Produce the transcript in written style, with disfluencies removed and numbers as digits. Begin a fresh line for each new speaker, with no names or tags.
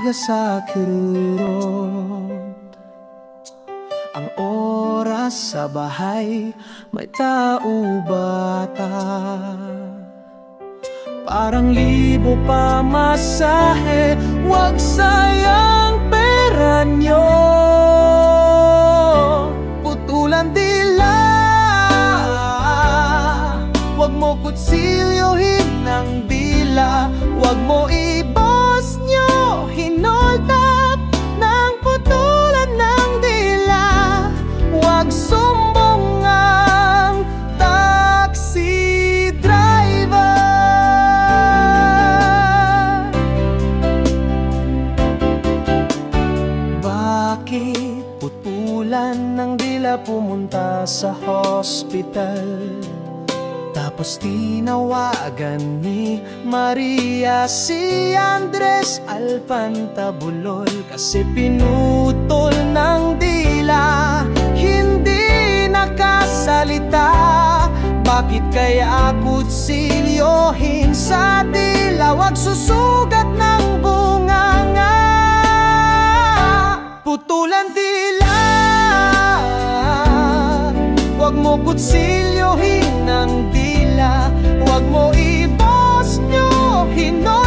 tiga sa kirurot. Ang oras sa bahay, may tao bata. Parang libo pa masahe, wag sayang pera nyo. Putulan dila, wag mo kutsilyohin ng dila. Wag mo ibos nyo, hinoldap ng putulan ng dila. Wag sumbong ang taxi driver. Bakit putulan ng dila pumunta sa hospital? Tapos tinawagan ni Maria si Andres Alpantabulol kasi pinutol ng dila, hindi nakasalita. Bakit kaya kutsilyohin sa dila? Wag susugat ng bunganga. Putulan dila, wag mo kutsilyohin ng dila. Wag mo ibos nyo, hinoy